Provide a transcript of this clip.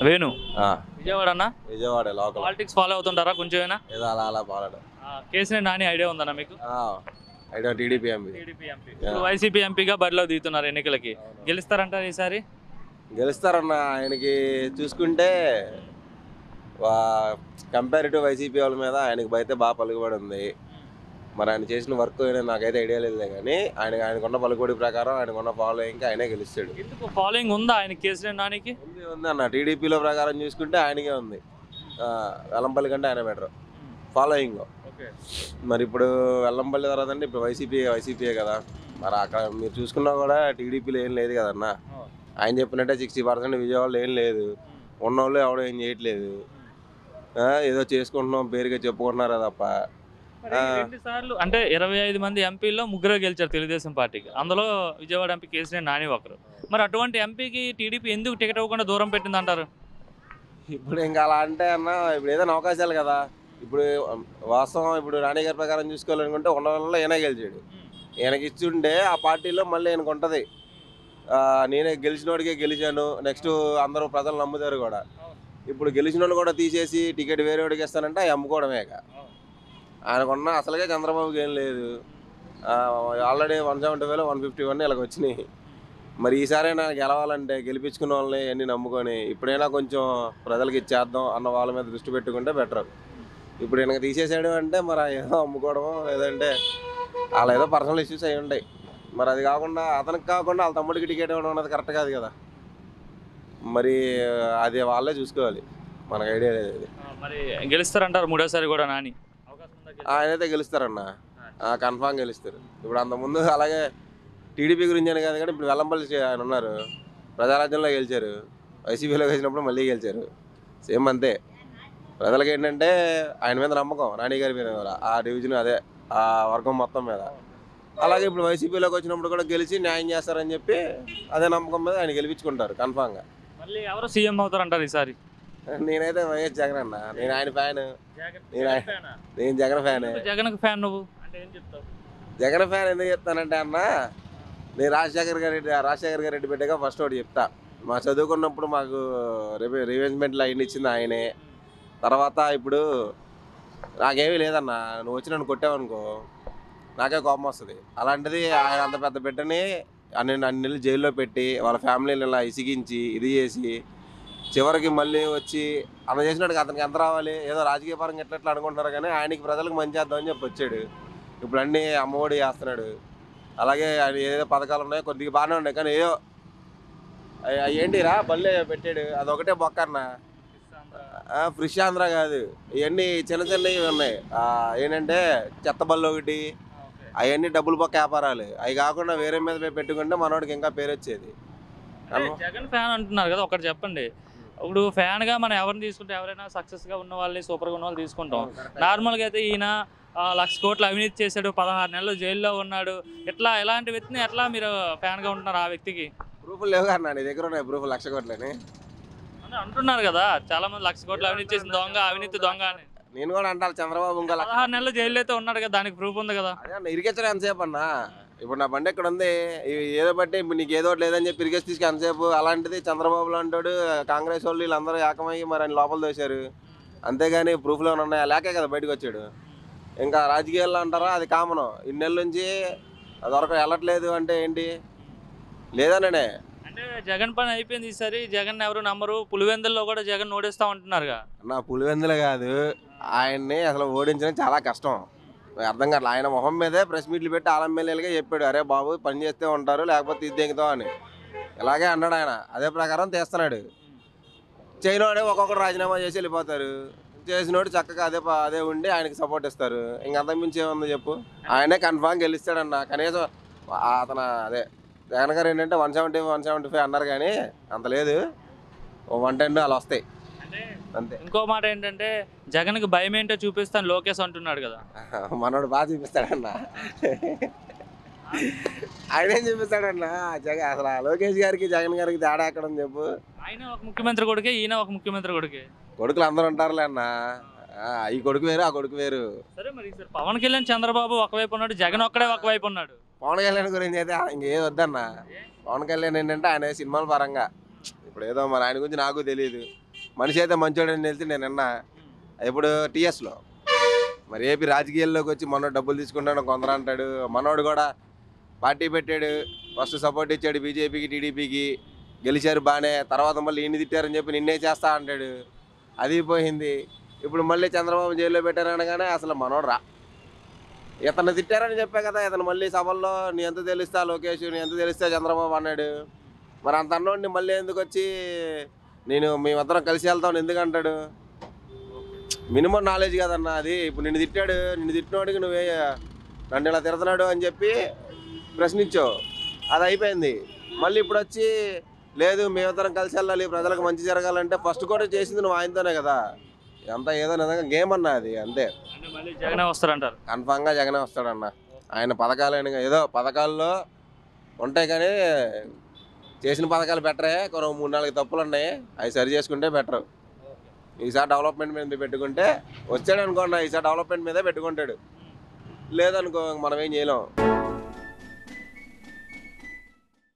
వేణు ఆ, విజయవాడ అన్న Vijayawada local politics follow అవుతుంటారా కొంచెమైనా ఏదో అలా అలా పాలడు. కేసీఆర్ నాని ఐడియా ఉందన్న మీకు idea TDP MP TDP MP ఇప్పుడు వైసీపీ ఎంపీగా బరిలో దిగుతున్నారు ఎన్నికలకి గెలుస్తారంటారు ఈసారి గెలుస్తారన్న. ఆయనకి చూసుకుంటే కంపేర్ టు వైసీపీ వాళ్ళ మీద ఆయనకి అయితే బాగా పలుకుబడి ఉంది. మరి ఆయన చేసిన వర్క్ నాకైతే ఐడియా లేదులే, కానీ ఆయనకున్న పలుకుబడి ప్రకారం ఆయనకున్న ఫాలోయింగ్కి ఆయనే గెలుస్తాడు. ఎందుకు ఫాలోయింగ్ ఉందా ఆయన కేసీఆర్ నానికి ఉంది అన్న. టీడీపీలో ప్రకారం చూసుకుంటే ఆయనకే ఉంది. వెల్లంపల్లి కంటే ఆయన బెటర్ ఫాలోయింగ్. మరి ఇప్పుడు వెల్లంపల్లి తర్వాత అంటే ఇప్పుడు వైసీపీయే కదా. మరి అక్కడ మీరు చూసుకున్నా కూడా టీడీపీలో ఏం లేదు కదన్న. ఆయన చెప్పినట్టే 60% విజయవాడలో ఏం లేదు. ఉన్నోళ్ళు ఎవడో ఏం చేయట్లేదు. ఏదో చేసుకుంటున్నాం పేరుగా చెప్పుకుంటున్నారా తప్ప. రెండు సార్లు అంటే 25 మంది ఎంపీల్లో ముగ్గురు గెలిచారు తెలుగుదేశం పార్టీకి. అందులో విజయవాడ ఎంపీ కేసీఆర్ నాని ఒకరు. మరి అటువంటి ఎంపీకి టీడీపీ ఎందుకు టికెట్ ఇవ్వకుండా దూరం పెట్టింది అంటారు? ఇప్పుడు ఇంకా అలా అంటే అన్న, ఇప్పుడు ఏదైనా అవకాశాలు కదా. ఇప్పుడు వాస్తవం ఇప్పుడు రాణి గారి ప్రకారం చూసుకోవాలనుకుంటే ఉండవల్ల ఈయన గెలిచాడు. ఈయనకి ఇచ్చుంటే ఆ పార్టీలో మళ్ళీ ఈయనకు ఉంటుంది. నేనే గెలిచినోడికే గెలిచాను, నెక్స్ట్ అందరూ ప్రజలు నమ్ముతారు కూడా. ఇప్పుడు గెలిచినోడు కూడా తీసేసి టికెట్ వేరే వాడికి ఇస్తానంటే అవి అమ్ముకోవడమే. ఆయనకున్న అసలుగా చంద్రబాబుకి ఏం లేదు. ఆల్రెడీ 175 151 ఇలాగ వచ్చినాయి. మరి ఈసారైనా గెలవాలంటే గెలిపించుకున్న వాళ్ళని అన్నీ నమ్ముకొని ఇప్పుడైనా కొంచెం ప్రజలకు ఇచ్చేద్దాం అన్న వాళ్ళ మీద దృష్టి పెట్టుకుంటే బెటర్. ఇప్పుడు ఈయనకి తీసేసాడు అంటే మరి ఏదో అమ్ముకోవడమో లేదంటే అలా ఏదో పర్సనల్ ఇష్యూస్ అయి ఉంటాయి. మరి అది కాకుండా అతనికి కాకుండా వాళ్ళ తమ్ముడికి టికెట్ ఇవ్వడం అన్నది కరెక్ట్ కాదు కదా. మరి అది వాళ్ళే చూసుకోవాలి, మనకు ఐడియా లేదు. అది మరి గెలుస్తారంటారు మూడోసారి కూడా నాని? ఆయనైతే గెలుస్తారన్న, కన్ఫామ్ గెలుస్తారు. ఇప్పుడు అంతకుముందు అలాగే టీడీపీ గురించి అని కాదు, కానీ ఇప్పుడు వెల్లంపల్లి ఆయన ఉన్నారు, ప్రజారాజ్యంలో గెలిచారు, వైసీపీలో గెలిచినప్పుడు మళ్ళీ గెలిచారు. సేమ్ అంతే. ప్రజలకు ఏంటంటే ఆయన మీద నమ్మకం, నాని గారి మీద, ఆ డివిజన్ అదే ఆ వర్గం మొత్తం మీద. అలాగే ఇప్పుడు వైసీపీలోకి వచ్చినప్పుడు కూడా గెలిచి న్యాయం చేస్తారని చెప్పి అదే నమ్మకం మీద ఆయన గెలిపించుకుంటారు కన్ఫామ్గా. మళ్ళీ ఎవరు సీఎం అవుతారంటారు ఈసారి? నేనైతే వైఎస్ జగన్ అన్న. నేను ఆయన ఫ్యాన్. నేను జగన్ ఫ్యాన్. జగన్ ఫ్యాన్ నువ్వు అంటే ఏం చెప్తావు? జగన్ ఫ్యాన్ ఎందుకు చెప్తానంటే అన్న, నేను రాజశేఖర్ గారి రెడ్డి బిడ్డగా ఫస్ట్ ఒకటి చెప్తా. మా చదువుకున్నప్పుడు మాకు రివెంజ్మెంట్లు అయిన ఇచ్చింది ఆయనే. తర్వాత ఇప్పుడు నాకేమీ లేదన్న, నువ్వు వచ్చి నన్ను కొట్టావనుకో నాకే కోపం వస్తుంది. అలాంటిది ఆయన అంత పెద్ద బిడ్డని అన్ని నెలలు జైల్లో పెట్టి వాళ్ళ ఫ్యామిలీని ఇలా ఇసిగించి ఇది చేసి చివరికి మళ్ళీ వచ్చి అలా చేసినాడు. అతనికి ఎంత రావాలి? ఏదో రాజకీయ పరంగా ఎట్లా అనుకుంటున్నారు, కానీ ఆయనకి ప్రజలకు మంచి చేద్దామని చెప్పి వచ్చాడు. ఇప్పుడు అన్నీ అమ్మఒడి చేస్తున్నాడు. అలాగే ఆయన ఏదో పథకాలు ఉన్నాయో కొద్దిగా బాగానే ఉన్నాయి, కానీ ఏదో ఏంటిరా బల్లే పెట్టాడు, అదొకటే బొక్కన్న. ఫ్రిష్ ఆంధ్ర కాదు, ఇవన్నీ చిన్న చిన్నవి ఉన్నాయి. ఏంటంటే చెత్త బళ్ళు ఒకటి, అవన్నీ డబ్బులు బొక్క వ్యాపారాలు. అవి కాకుండా వేరే మీద పెట్టుకుంటే మనోడికి ఇంకా పేరు వచ్చేది. జగన్ ఫ్యాన్ అంటున్నారు కదా, ఒకటి చెప్పండి. ఇప్పుడు ఫ్యాన్గా మనం ఎవరిని తీసుకుంటే ఎవరైనా సక్సెస్గా ఉన్న వాళ్ళని, సూపర్గా ఉన్న వాళ్ళు తీసుకుంటాం. నార్మల్గా అయితే ఈయన 1,00,000 కోట్లు అవినీతి చేశాడు, 16 నెలలు జైల్లో ఉన్నాడు. ఇట్లా ఎలాంటి వ్యక్తిని ఎట్లా మీరు ఫ్యాన్గా ఉంటున్నారు ఆ వ్యక్తికి? ప్రూఫ్లు లేవు కదా నీ దగ్గర ఉన్నాయి ప్రూఫ్ 1,00,000 కోట్లని అంటున్నారు కదా చాలా మంది. 1,00,000 కోట్లు అవినీతి చేసిన దొంగ, అవినీతి దొంగ అని. నేను కూడా అంటాను. చంద్రబాబు ఇంకా 16 నెలలు జైల్లో అయితే ఉన్నాడు కదా, దానికి ప్రూఫ్ ఉంది కదా. అదే అన్న, ఇరిగించడం ఎంతసేపు అన్న? ఇప్పుడు నా బండి ఎక్కడ ఉంది, ఏదో బట్టి ఇప్పుడు నీకు ఏదో లేదని చెప్పి ఇరిగేసి తీసుకు ఎంతసేపు. అలాంటిది చంద్రబాబు అంటాడు, కాంగ్రెస్ వాళ్ళు వీళ్ళందరూ ఏకమయ్యి మరి ఆయన లోపల దోశారు. అంతేగాని ప్రూఫ్లో ఉన్నాయా? లేకే కదా బయటకు వచ్చాడు. ఇంకా రాజకీయాల్లో అంటారా, అది కామన్. ఇన్నేళ్ళ నుంచి అది వెళ్ళట్లేదు అంటే ఏంటి? లేదనే అంటే జగన్ పని అయిపోయింది ఈసారి. జగన్ ఎవరు నమ్మరు. పులివెందుల్లో కూడా జగన్ ఓడిస్తా ఉంటున్నారుగా. నా పులివెందులు కాదు, ఆయన్ని అసలు ఓడించడం చాలా కష్టం. అర్థం కాదు. ఆయన మొహం మీదే ప్రెస్ మీట్లు పెట్టి ఎమ్మెల్యేలుగా చెప్పాడు, అరే బాబు పని చేస్తే ఉంటారు లేకపోతే ఇది దిగుతాం అని. ఇలాగే అన్నాడు ఆయన. అదే ప్రకారం తీస్తున్నాడు. చేయనోడే ఒక్కొక్కరు రాజీనామా చేసి వెళ్ళిపోతారు, చేసినోడు చక్కగా అదే ఉండి ఆయనకి సపోర్ట్ ఇస్తారు. ఇంకంతకుమించి ఏముంది చెప్పు? ఆయనే కన్ఫామ్ గెలుస్తాడన్న. కనీసం అతను అదే జగన్ గారు ఏంటంటే 170 175 అన్నారు, కానీ అంత లేదు. 110 అలా వస్తాయి అంతే. ఇంకో మాట ఏంటంటే జగన్కి భయం ఏంటో చూపిస్తాను లోకేష్ అంటున్నాడు కదా. మనోడు బాగా చూపిస్తాడన్న. ఆయన ఏం చూపిస్తాడన్న జగన్? అసలు లోకేష్ గారికి జగన్ గారికి తేడా ఎక్కడ ఉంది చెప్పు? ఆయన ఒక ముఖ్యమంత్రి కొడుకే, ఈయన ఒక ముఖ్యమంత్రి కొడుకే. కొడుకులు అందరూ ఉంటారులే అన్న. ఈ కొడుకు వేరు, ఆ కొడుకు వేరు. సరే మరి సార్, పవన్ కళ్యాణ్ చంద్రబాబు ఒకవైపు ఉన్నాడు, జగన్ ఒక్కడే ఒకవైపు ఉన్నాడు. పవన్ కళ్యాణ్ గురించి అయితే ఇంకేది వద్దన్న. పవన్ కళ్యాణ్ ఏంటంటే ఆయన సినిమాల పరంగా ఇప్పుడు ఏదో మరి ఆయన గురించి నాకు తెలియదు. మనిషి అయితే మంచోడని తెలిసి నేను విన్నా. ఇప్పుడు టీఎస్లో మరి ఏపీ రాజకీయాల్లోకి వచ్చి మనోడు డబ్బులు తీసుకుంటాడు కొందరు అంటాడు. మనోడు కూడా పార్టీ పెట్టాడు, ఫస్ట్ సపోర్ట్ ఇచ్చాడు బీజేపీకి టీడీపీకి, గెలిచారు బాగానే, తర్వాత మళ్ళీ ఈయన తిట్టారని చెప్పి నిన్నే చేస్తా అంటాడు. అది పోయింది. ఇప్పుడు మళ్ళీ చంద్రబాబు జైల్లో పెట్టారనగానే అసలు మనోడు రా, ఇతను తిట్టారని చెప్పే కదా ఇతను మళ్ళీ సభల్లో నీ ఎంత తెలుస్తా లోకేష్, నీ ఎంత తెలిస్తే చంద్రబాబు అన్నాడు. మరి అంత అన్నోడిని మళ్ళీ ఎందుకు వచ్చి మేమిద్దరం కలిసి వెళ్తామని ఎందుకు అంటాడు? మినిమం నాలెడ్జ్ కదన్నా అది. ఇప్పుడు నిన్ను తిట్టాడు, నిన్ను తిట్టినోడికి నువ్వే నన్ను ఇలా తిడుతున్నాడు అని చెప్పి ప్రశ్నించావు, అది అయిపోయింది. మళ్ళీ ఇప్పుడు వచ్చి లేదు మేమిద్దరం కలిసి వెళ్ళాలి, ప్రజలకు మంచి జరగాలంటే ఫస్ట్ కూడా చేసింది నువ్వు ఆయనతోనే కదా. అంతా ఏదో నిజంగా గేమ్ అన్న అది, అంతే. మళ్ళీ జగనే వస్తారంటారు? కన్ఫామ్గా జగనే వస్తాడన్న. ఆయన పథకాలు ఏదో పథకాల్లో ఉంటాయి కానీ చేసిన పథకాలు బెటరే, కొన్ని 3-4 తప్పులు ఉన్నాయి, అవి సరి చేసుకుంటే బెటరు. ఈసారి డెవలప్మెంట్ మీద పెట్టుకుంటే వచ్చాడు అనుకోండి, ఈసారి డెవలప్మెంట్ మీదే పెట్టుకుంటాడు. లేదనుకో మనం ఏం చేయలేం.